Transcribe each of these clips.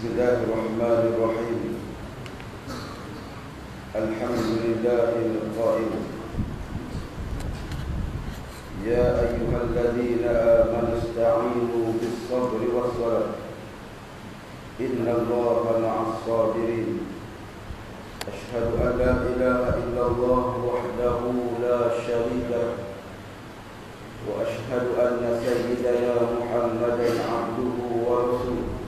بسم الله الرحمن الرحيم. الحمد لله القائل: يا أيها الذين آمنوا استعينوا بالصبر والصلاة إن الله مع الصابرين. أشهد أن لا إله إلا الله وحده لا شريك له، وأشهد أن سيدنا محمدا عبده ورسوله.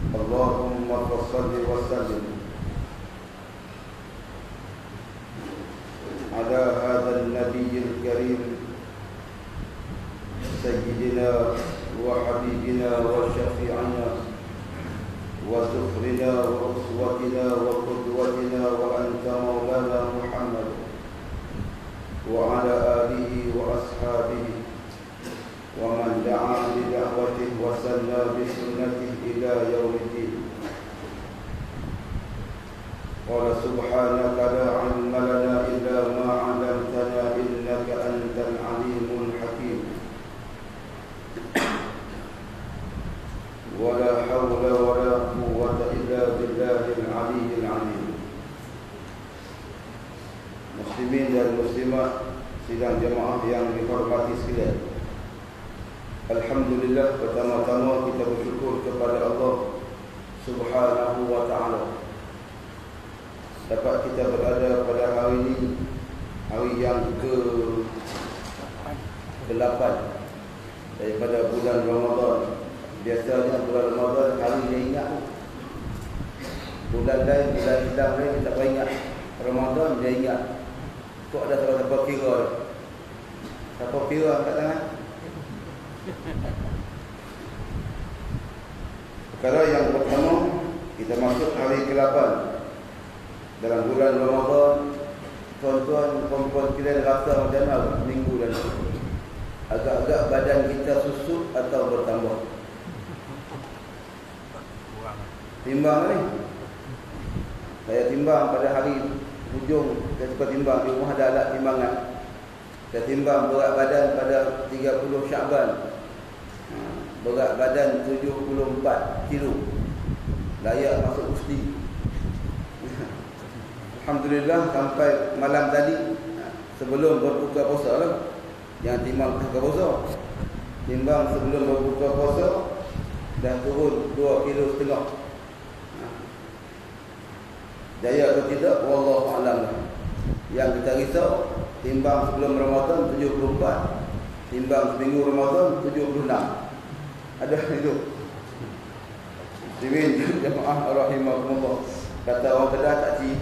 اللهم صل وسلم على هذا النبي الكريم سيدنا وحبيبنا وشفيعنا وذخرنا وأسوتنا وقدوتنا وأنت مولانا محمد وعلى آله وأصحابه ومن دعا بدعوته وسلم بسنته إلى يوم الدين. قال سبحانك لا علم لنا إلا ما علمتنا إنك أنت العليم الحكيم. ولا حول ولا قوة إلا بالله العلي العظيم. Muslimin dan muslimat sidang jemaah yang dihormati sekalian, alhamdulillah, pertama-tama kita bersyukur kepada Allah Subhanahu wa ta'ala dapat kita berada pada hari ini, hari yang ke-8 daripada bulan Ramadan. Biasanya bulan Ramadan hari dia ingat, bulan lain, bulan Islam lain dia tak ingat. Ramadan dia ingat. Kok ada siapa kira? Siapa kira angkat tangan? Perkara yang pertama, kita masuk hari ke-8 dalam bulan Ramadan. Tuan-tuan, perempuan kita rasa macam mana minggu dan agak-agak badan kita susut atau bertambah? Timbang ni, saya timbang pada hari hujung. Saya suka timbang, di rumah ada alat timbangan. Saya timbang berat badan pada 30 Syakban, berat badan 74 kilo, layak masuk usti. Alhamdulillah, sampai malam tadi sebelum berbuka puasa lah. Jangan timbang berbuka puasa, timbang sebelum berbuka puasa dah turun 2,5 kilo. Jaya atau tidak, wallahu a'lam. Yang kita risau, timbang sebelum Ramadan 74, timbang seminggu Ramadan 76. Ada itu. Muslimin jemaah rahimakumullah. Kata orang Kedah tak ci.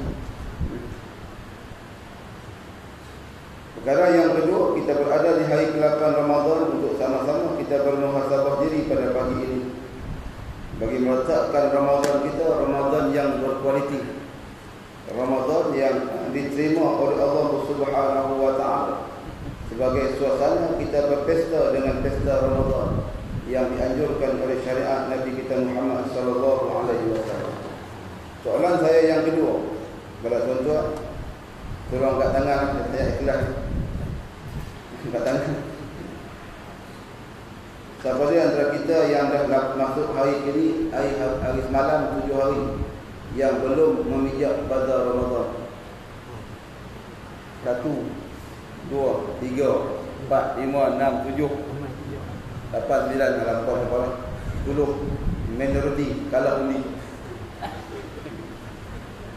Perkara yang kedua, kita berada di hari ke-8 Ramadan untuk sama-sama kita bermuhasabah diri pada pagi ini, bagi meletakkan Ramadan kita, Ramadan yang berkualiti, Ramadan yang diterima oleh Allah Subhanahu wa ta'ala, sebagai suasana kita berpesta dengan pesta Ramadan yang dianjurkan oleh syariat Nabi kita Muhammad sallallahu alaihi wasallam. Soalan saya yang kedua kepada tuan-tuan, tolong angkat tangan, saya ikhlas. Angkat tangan. Siapa dia antara kita yang dah masuk hari ini, hari semalam 7 hari, yang belum memijak pada Ramadan? 1, 2, 3, 4, 5, 6, 7, 8, 9, lampau 10. Minoriti kalah undi.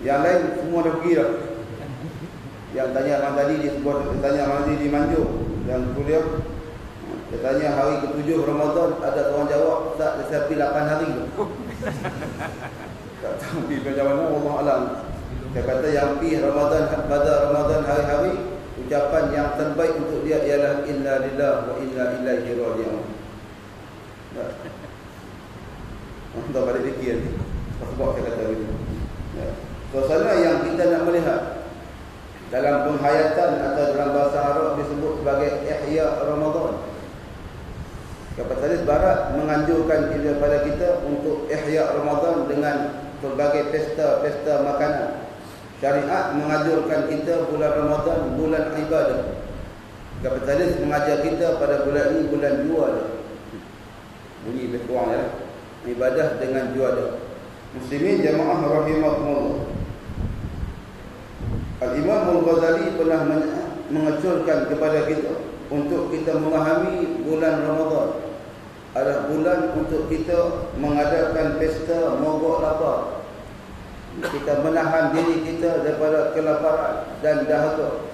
Yang lain semua dah pergi dah. Yang tanya abang tadi di sebuah, tanya abang tadi di Manjung dan kuliah, dia tanya hari ke-7 Ramadan, ada orang jawab, tak, saya pergi 8 hari tu. Tak tahu pergi macam mana, wallahu alam. Dia kata yang pergi Ramadan, pada Ramadan hari-hari, ucapan yang terbaik untuk dia ialah inna lillahi wa inna ilaihi raji'un. Tak balik fikir ni, sebab saya kata begitu. Suasana yang kita nak melihat dalam penghayatan atau dalam bahasa Arab disebut sebagai ihya Ramadan. Kapitalis Barat menganjurkan kepada kita untuk ihya Ramadan dengan berbagai pesta-pesta makanan. Syariat menganjurkan kita bulan Ramadan bulan ibadah. Kapitalis mengajar kita pada bulan ini bulan jual. Bunyi lebih kurang ya. ibadah dengan juada. Muslimin jamaah rahimakumullah. Al-Imam Al-Ghazali pernah mengaculkan kepada kita untuk kita memahami bulan Ramadan adalah bulan untuk kita mengadakan pesta mogok lapar. Kita menahan diri kita daripada kelaparan dan dahaga.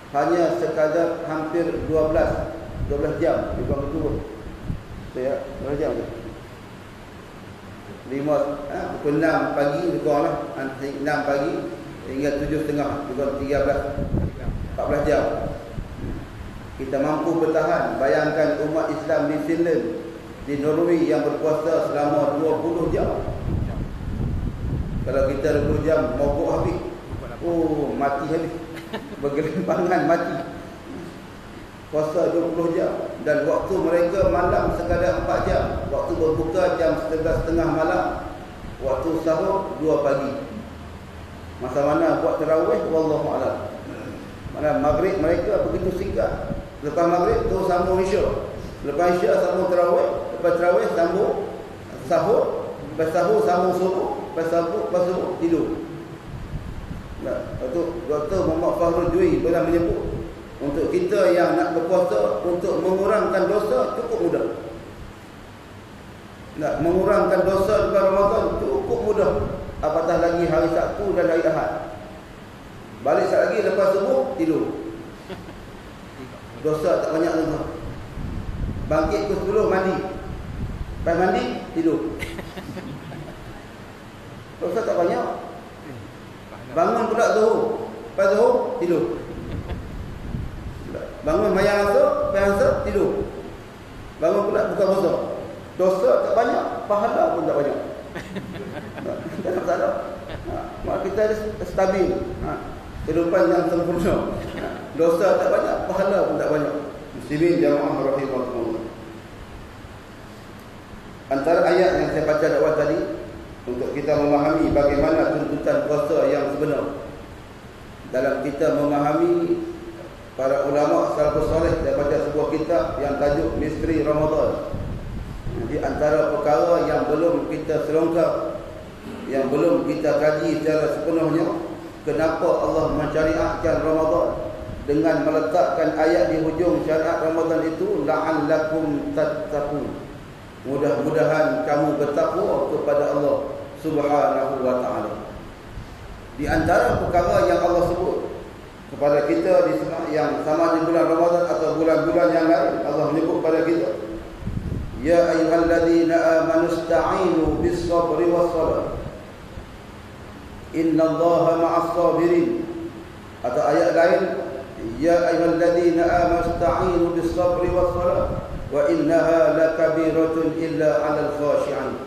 Hanya sekadar hampir 12 jam di bawah itu. Saya berapa jam tu? 6 pagi kuranglah, 6 pagi hingga 7.30, juga 14 jam. Kita mampu bertahan. Bayangkan umat Islam di Finland, di Norway yang berpuasa selama 20 jam. Kalau kita 20 jam mogok habis, mati habis, bergelimpangan mati. Puasa 20 jam. Dan waktu mereka malam sekadar 4 jam. Waktu berbuka jam 11.30 malam. Waktu sahur 2 pagi. Masa mana buat tarawih, wallahu a'lam. Mana maghrib mereka begitu singkat. Lepas maghrib tu sambung isyak. Lepas isyak sambung tarawih. Lepas tarawih sambung sahur. Lepas sahur sambung subuh. Lepas subuh tidur. Dr. Muhammad Fakhrul Jui pernah menyebut, untuk kita yang nak berpuasa, untuk mengurangkan dosa cukup mudah. Nak mengurangkan dosa di Ramadan cukup mudah. Apatah lagi hari Sabtu dan hari Ahad. Balik sekali lagi lepas subuh tidur. Dosa tak banyak tuan. Bangkit pukul 10 mandi. Lepas mandi tidur. Dosa tak banyak. Bangun pula zuhur. Lepas zuhur tidur. Bangun mayang asar, lepas asar tidur. Bangun pula buka puasa. Dosa tak banyak, pahala pun tak banyak. Tak ada masalah. Mak kita stabil. Kehidupan yang sempurna. Dosa tak banyak, pahala pun tak banyak. Muslimin jamaah rahimakumullah. Antara ayat yang saya baca dakwah tadi, untuk kita memahami bagaimana tuntutan puasa yang sebenar. Dalam kita memahami, para ulama salafus saleh daripada sebuah kitab yang tajuk Misteri Ramadan. Di antara perkara yang belum kita selongkar, yang belum kita kaji secara sepenuhnya, kenapa Allah mensyariatkan Ramadan dengan meletakkan ayat di hujung syariat Ramadan itu, la'allakum tattaqun. Mudah-mudahan kamu bertakwa kepada Allah Subhanahu wa ta'ala. Di antara perkara yang Allah sebut kepada kita yang sama di bulan Ramadan atau bulan-bulan yang lain, Allah menyebut kepada kita, ya ayyuhalladzina amanu ista'inu bis-sabri was-salah innallaha ma'as-sabirin. Atau ayat lain, ya ayyuhalladzina amanu ista'inu bis-sabri was-salah wa innaha lakabiratun illa 'alal khashi'in.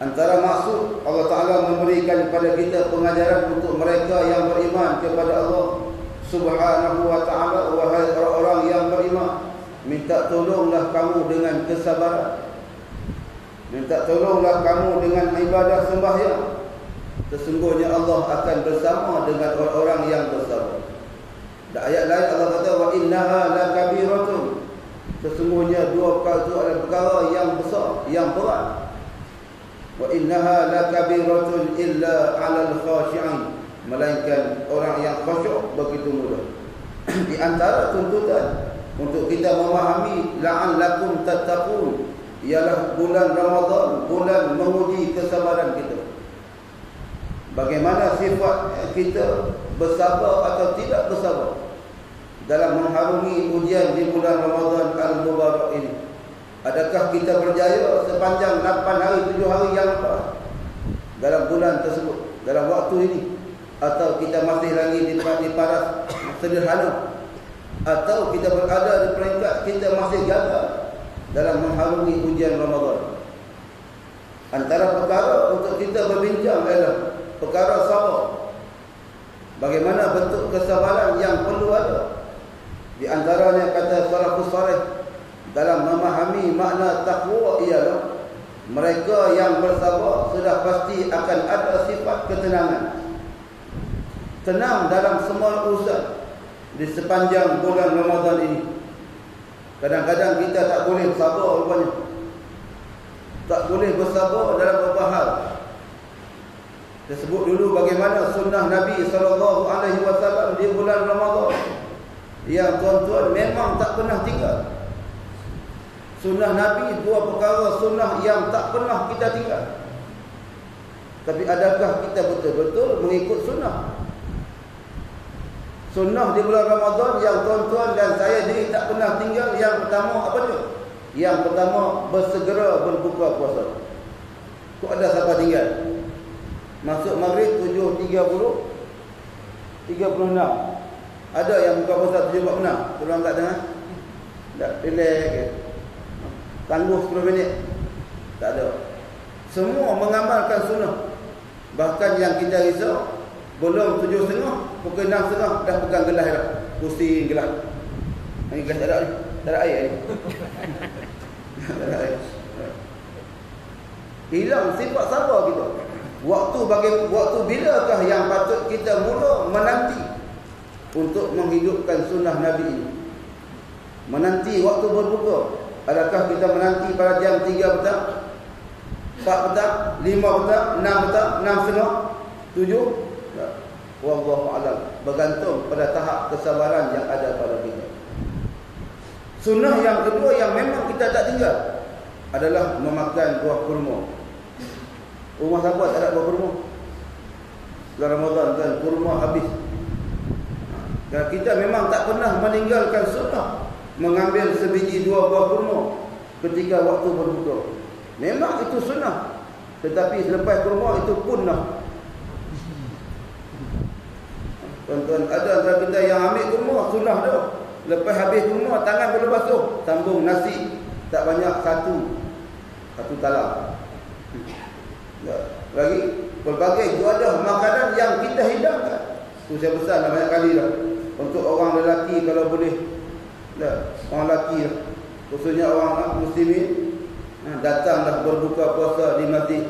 Antara maksud Allah Ta'ala memberikan kepada kita pengajaran untuk mereka yang beriman kepada Allah Subhanahu wa Ta'ala. Wahai orang-orang yang beriman, minta tolonglah kamu dengan kesabaran, minta tolonglah kamu dengan ibadah sembahyang. Sesungguhnya Allah akan bersama dengan orang-orang yang bersabar. Dan ayat lain Allah kata, wa innaha lakabiratun. Sesungguhnya dua perkara itu adalah perkara yang besar, yang berat. Wa innaha lakabiratun illa 'alal khashi'in. Melainkan orang yang khusyuk begitu mudah. Di antara tuntutan untuk kita memahami la'allakum tattaqun ialah bulan Ramadan, bulan menguji kesabaran kita. Bagaimana sifat kita, bersabar atau tidak bersabar dalam mengharungi ujian di bulan Ramadan al-Mubarak ini. Adakah kita berjaya sepanjang 8 hari, 7 hari yang lepas dalam bulan tersebut, dalam waktu ini? Atau kita masih lagi di paras sederhana? Atau kita berada di peringkat kita masih gagal dalam mengharungi ujian Ramadan? Antara perkara untuk kita berbincang adalah perkara sabar. Bagaimana bentuk kesabaran yang perlu ada? Di antaranya kata salafus saleh dalam memahami makna takwa ialah mereka yang bersabar sudah pasti akan ada sifat ketenangan. Tenang dalam semua urusan di sepanjang bulan Ramadan ini. Kadang-kadang kita tak boleh sabar rupanya. boleh bersabar dalam beberapa hal. Kita sebut dulu bagaimana sunnah Nabi SAW di bulan Ramadan yang tuan-tuan memang tak pernah tinggal. Sunnah Nabi dua perkara sunnah yang tak pernah kita tinggal. Tapi adakah kita betul-betul mengikut sunnah? Sunnah di bulan Ramadan yang tuan-tuan dan saya diri tak pernah tinggal. Yang pertama apa tu? Yang pertama bersegera berbuka puasa. Kok ada siapa tinggal? Masuk maghrib 7.30 36. Ada yang buka puasa 7.46. Tolong kat tengah. Tak relax ke? Tangguh 10 minit. Tak ada. Semua mengamalkan sunnah. Bahkan yang kita risau belum 7.30, pukul 6.30 dah pegang gelas dah. Pusing gelas. Ini gelas tak ada ni. Tak ada air ni. Tak ada air. Hilang sifat sabar kita. Waktu bilakah yang patut kita mula menanti untuk menghidupkan sunnah Nabi ini? Menanti waktu berbuka. Adakah kita menanti pada jam 3 petang, 4 petang, 5 petang, 6 petang, 6.30, 7? Tak. Wallahu a'lam. Bergantung pada tahap kesabaran yang ada pada kita. Sunnah yang kedua yang memang kita tak tinggal adalah memakan buah kurma. Rumah sahabat tak ada buah kurma. Dalam Ramadan kan kurma habis. Dan kita memang tak pernah meninggalkan sunnah mengambil sebiji 2 buah kurma ketika waktu berbuka. Memang itu sunnah. Tetapi selepas kurma itu punah. Tuan-tuan, ada antara kita yang ambil kurma sunnah dah. Lepas habis kurma tangan boleh basuh, sambung nasi tak banyak satu talam. Lagi berbagai juadah makanan yang kita hidangkan. Tu saya pesan dah banyak kali dah. Untuk orang lelaki kalau boleh, orang lelaki lah, khususnya orang muslimin, datanglah berbuka puasa di masjid.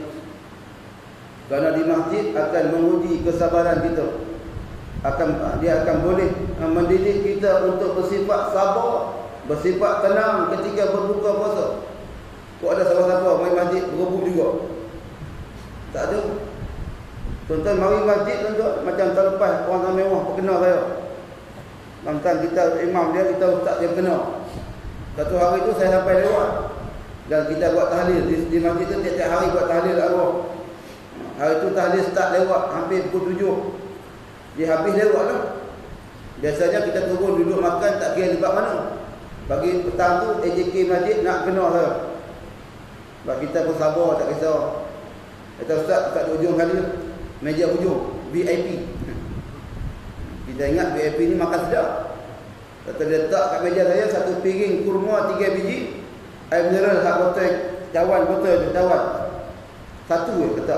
Kerana di masjid akan menguji kesabaran kita. Dia akan boleh mendidik kita untuk bersifat sabar, bersifat tenang ketika berbuka puasa. Kok ada siapa-siapa main masjid berebut juga? Tak ada. Tuan-tuan mari masjid tuan-tuan, macam tahun lepas orang mewah perkenal saya. Mantan kita imam dia, kita ustaz dia kenal. Satu hari tu saya sampai lewat dan kita buat tahlil di masjid tu, tiap-tiap hari buat tahlil arwah. Hari tu tahlil start lewat hampir pukul 7. Dia habis lewat lah. Biasanya kita turun duduk makan tak kira tempat mana. Pagi petang tu AJK masjid nak kenal saya. Sebab kita pun sabar tak kisah. Kata ustaz kat ujung kali meja ujung VIP. Kita ingat VIP ni makan sedap. Kata dia letak kat meja saya satu piring kurma 3 biji, air mineral hak botol cawan. Satu je kata.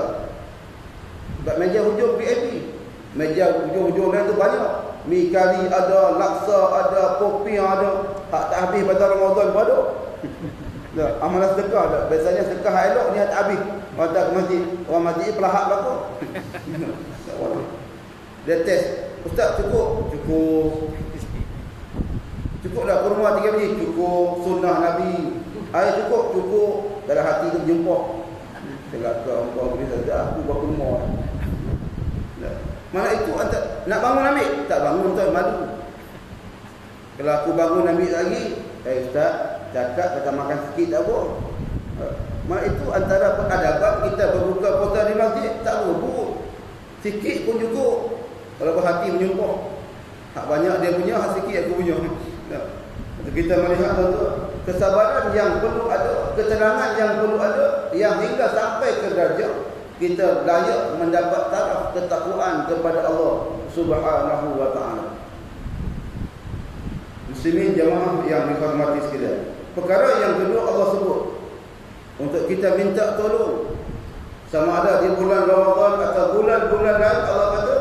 Sebab meja ujung VIP. Meja ujung-ujung lain tu banyak. Mi kari ada, laksa ada, kopi ada. Hak tak habis pada Ramadan pun ada. Amalan sedekah tak. Biasanya sedekah elok ni tak habis. Orang tak ke masjid. Orang masjid ni pelahak belakang. Dia test. Ustaz cukup dah kurma 3 biji. Cukup. Sunnah Nabi. Air cukup. Dalam hati tu berjumpa. Selak ke orang boleh saja. Aku buat kurma. Mana itu nak bangun ambil? Tak bangun tuan, malu. Kalau aku bangun ambil lagi, ustaz cakap kata makan sikit tak apa. Mana itu antara peradaban kita berbuka puasa di masjid. Tak buruk. Sikit pun cukup. Kalau berhati menyumpah. Hak banyak dia punya, hak sikit aku punya. Kita melihat tuan-tuan, kesabaran yang perlu ada, ketenangan yang perlu ada, yang hingga sampai ke darjah kita layak mendapat taraf ketakwaan kepada Allah Subhanahu wa taala. Muslimin jamaah yang dihormati sekalian. Perkara yang kedua Allah sebut untuk kita minta tolong, sama ada di bulan Ramadan atau bulan-bulan lain. Allah kata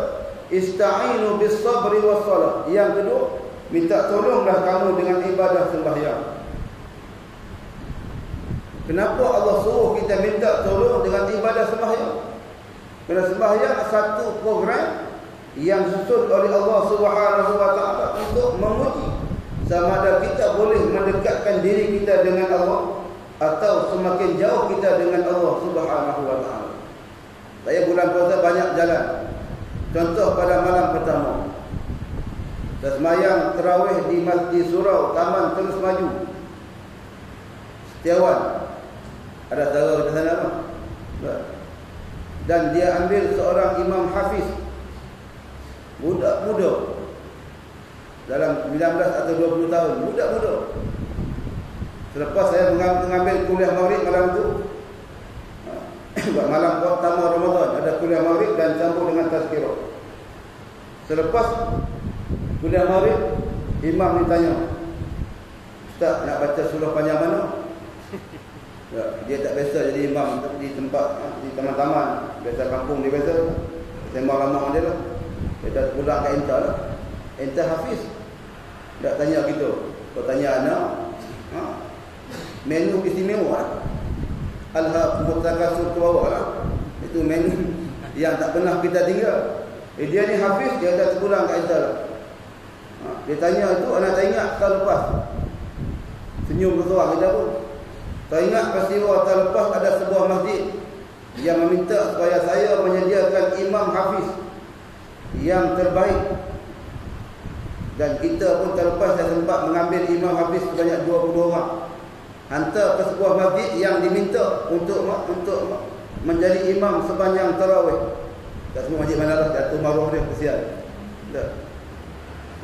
ista'inu bis sabri was salat. Yang kedua, minta tolonglah kamu dengan ibadah sembahyang. Kenapa Allah suruh kita minta tolong dengan ibadah sembahyang? Kerana sembahyang satu program yang disusun oleh Allah Subhanahu wa taala untuk menguji sama ada kita boleh mendekatkan diri kita dengan Allah atau semakin jauh kita dengan Allah Subhanahu wa taala. Saya bulan puasa banyak jalan. Contoh pada malam pertama, saya sembahyang tarawih di Masjid Surau, Taman Terus Maju, Setiawan. Ada saudara di sana apa? Dan dia ambil seorang imam hafiz, muda, dalam 19 atau 20 tahun, muda. Selepas saya mengambil kuliah maghrib malam itu, malam pertama Ramadan, ada kuliah maghrib dan sambung dengan tazkirah. Selepas kuliah maghrib, imam ditanya, "Ustaz, nak baca surah panjang mana?" Dia tak biasa jadi imam di tempat, di taman-taman, biasa kampung dia biasa. Sembang lama dia lah. Dia dah pulang ke Enta lah. Enta hafiz. Tak tanya gitu. Kau tanya anak, menu istimewa. Al-Haqq Takasur ke bawah lah. Itu menu yang tak pernah kita tinggal. Dia ni hafiz, dia dah terpulang ke Enta lah. Dia tanya itu, anak tak ingat tahun lepas. Senyum bersuara kita pun. Tak ingat peristiwa tahun lepas ada sebuah masjid yang meminta supaya saya menyediakan imam hafiz yang terbaik. Dan kita pun terlepas saya sempat mengambil imam hafiz sebanyak 20 orang. Hantar ke sebuah masjid yang diminta untuk menjadi imam sepanjang tarawih. Tak semua masjid mana lah, Datuk Maruah dia kesian.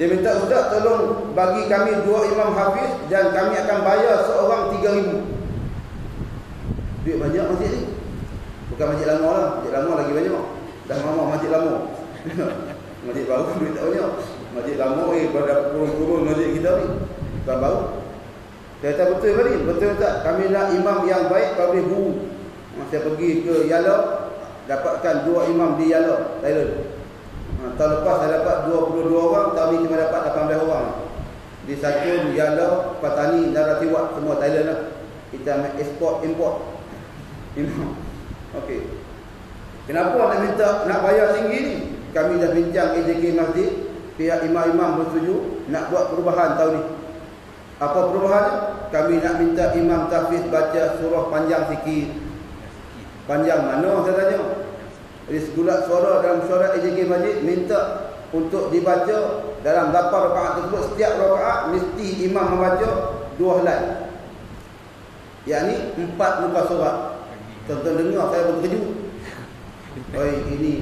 Dia minta, "Ustaz, tolong bagi kami 2 imam hafiz dan kami akan bayar seorang 3,000. Duit banyak masjid ni. Bukan masjid lama lah. Masjid lama lagi banyak. Dah lama masjid lama. Masjid baru duit tak banyak. Masjid lama pada kurun-kurun masjid kita ni. Bukan baru. Saya kata betul tadi. Betul tak? Kami nak imam yang baik, kau boleh guru. Saya pergi ke Yala, dapatkan 2 imam di Yala, Thailand. Tahun lepas saya dapat 22 orang, tahun ni cuma dapat 18 orang. Di Sakun, Yala, Patani, Naratiwat, semua Thailand lah. Kita ekspor, import. Okey. Kenapa nak minta nak bayar tinggi ni? Kami dah bincang AJK Masjid, pihak imam-imam bersetuju nak buat perubahan tahun ni. Apa perubahannya? Kami nak minta imam tahfiz baca surah panjang sikit. Panjang mana saya tanya? Jadi segulat suara dalam suara AJK Masjid minta untuk dibaca dalam 8 rakaat tersebut, setiap rakaat mesti imam membaca 2 helai. Yakni 4 muka surat. Tuan-tuan dengar, saya pun terkejut. Ini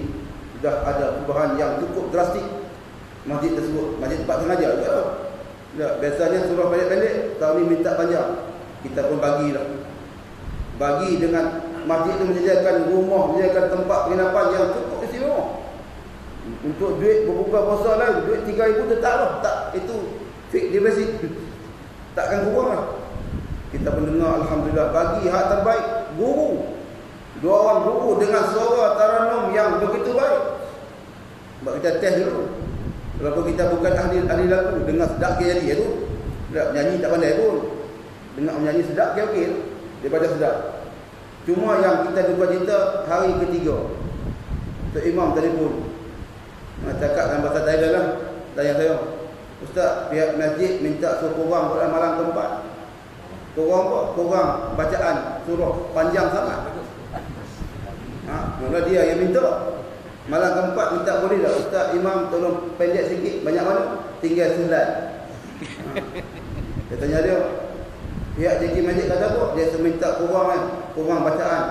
sudah ada perubahan yang cukup drastik masjid tersebut. Masjid tempat sengaja juga. Biasanya surah pendek-pendek, tahun ni minta panjang. Kita pun bagilah. Bagi dengan masjid itu menyediakan rumah, menyediakan tempat penginapan yang cukup istimewa. Untuk duit berbuka puasa lain, duit 3,000 tetap lah. Tak, itu fixed deposit. Takkan kurang lah. Kita mendengar, alhamdulillah, bagi hak terbaik, guru. 2 orang guru dengan suara taranum yang begitu baik. Sebab kita test dulu. Walaupun kita bukan ahli lagu, dengar sedap ke jadi tu. Tak menyanyi tak pandai pun. Dengar menyanyi sedap ke okey daripada sedap. Cuma yang kita duga cita hari ketiga, Tok Imam telefon. Cakap dalam bahasa Thailand lah. Tanya saya, "Ustaz, pihak masjid minta suruh korang pada malam keempat. Korang apa? Korang bacaan surah panjang sangat." Mula dia yang minta. Malam keempat minta boleh tak? "Ustaz, imam tolong pendek sikit." "Banyak mana?" "Tinggal 9." Dia tanya dia, pihak JK Masjid kata apa? Dia minta korang kan, korang bacaan.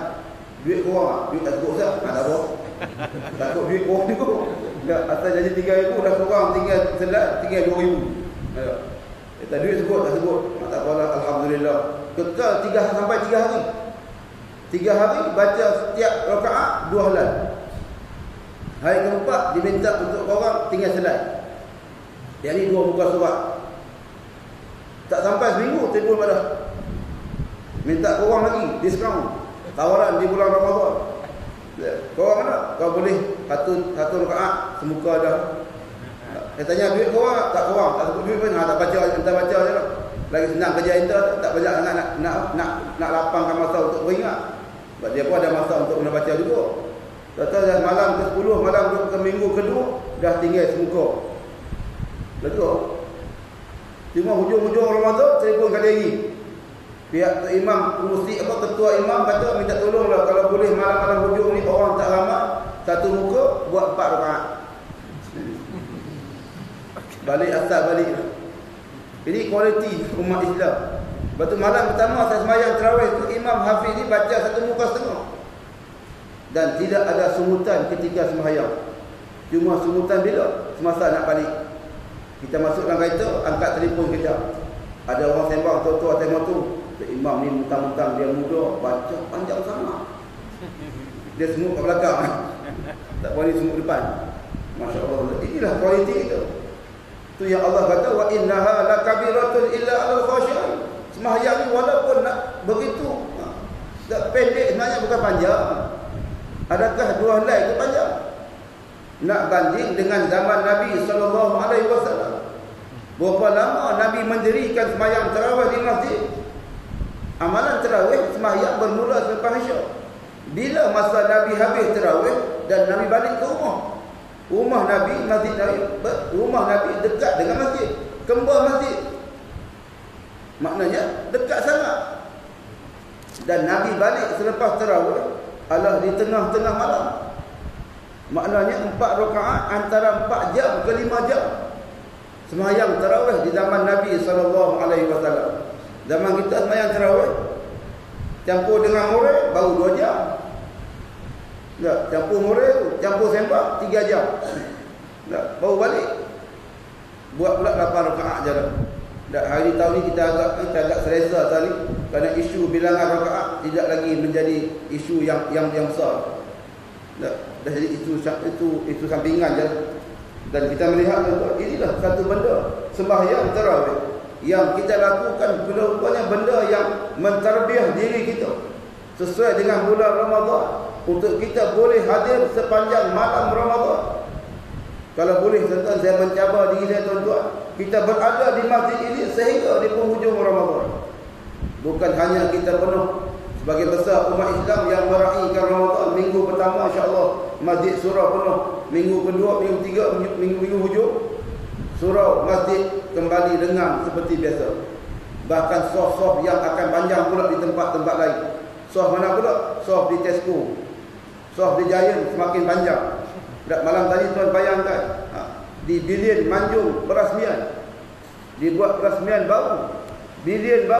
Duit korang, duit tak cukup Ustaz. Tak apa. Tak cukup duit korang tu. Dah atas janji 3,000, dah korang tinggal 9, tinggal 2,000. Kata duit sebut, tak sebut. Tak apalah, alhamdulillah. Kekal 3 sampai 3 hari. 3 hari baca setiap rakaat 2 helai. Hari keempat diminta untuk korang tinggal selai. Yang ni 2 muka surat. Tak sampai seminggu telefon pada. Minta korang lagi diskaun. Tawaran di bulan Ramadan. Korang mana? Kau boleh satu rakaat semuka dah. Saya tanya duit korang tak korang, tak sebut duit pun, tak baca, entah baca je lah. Lagi senang kerja enter, tak banyak nak lapangkan masa untuk beringat. Sebab dia pun ada masa untuk kena baca juga. Dah malam ke-10, malam ke minggu kedua, dah tinggal semuka. Lega. Cuma hujung-hujung Ramadan, telefon kali lagi. Pihak imam pengurusi apa tua imam kata minta tolonglah kalau boleh malam-malam hujung ni orang tak ramai, satu muka buat 4 rakaat. Balik asal balik. Ini kualiti umat Islam. Lepas tu malam pertama saya sembahyang tarawih tu Imam Hafiz ni baca satu muka setengah. Dan tidak ada sungutan ketika sembahyang. Cuma sungutan bila? Semasa nak balik. Kita masuk dalam kereta, angkat telefon kejap. Ada orang sembang tua-tua atas motor. Imam ni mentang-mentang dia muda, baca panjang sama. Dia semut kat belakang. Tak boleh semut depan. Masya Allah. Inilah kualiti itu. Tu yang Allah kata wa innaha lakabiratun illa 'alal khashi'in. Sembahyang ni walaupun nak begitu tak pendek sebenarnya bukan panjang. Adakah 2 helai itu panjang? Nak banding dengan zaman Nabi sallallahu alaihi wasallam. Berapa lama Nabi mendirikan sembahyang tarawih di masjid? Amalan tarawih sembahyang bermula selepas Isyak. Bila masa Nabi habis tarawih dan Nabi balik ke rumah? Rumah Nabi, masjid Nabi, rumah Nabi dekat dengan masjid, kembar masjid. Maknanya dekat sangat. Dan Nabi balik selepas tarawih adalah di tengah-tengah malam. Maknanya 4 rakaat antara 4 jam ke 5 jam. Sembahyang tarawih di zaman Nabi sallallahu alaihi wasallam. Zaman kita sembahyang tarawih campur dengan murid baru 2 jam. Tak, campur murid, campur sembah 3 jam. Tak, baru balik. Buat pula 8 rakaat je dah. Tak, hari tahun ni kita agak selesa tadi kerana isu bilangan rakaat tidak lagi menjadi isu yang besar. Tak, dah jadi itu sampingan je. Dan kita melihat inilah satu benda sembahyang tarawih yang kita lakukan rupanya benda yang mentarbiah diri kita sesuai dengan bulan Ramadan untuk kita boleh hadir sepanjang malam Ramadan. Kalau boleh tuan-tuan saya mencabar diri saya tuan-tuan, kita berada di masjid ini sehingga di penghujung Ramadan. Bukan hanya kita penuh sebagai besar umat Islam yang meraihkan Ramadan minggu pertama insya-Allah masjid surau penuh, minggu kedua, minggu ketiga, minggu hujung surau masjid kembali lengang seperti biasa. Bahkan sof-sof yang akan panjang pula di tempat-tempat lain. Sof mana pula? Sof di Tesco, sof di Giant semakin panjang. Malam tadi tuan bayangkan di Bilion Manjung perasmian, dibuat perasmian baru, Bilion baru.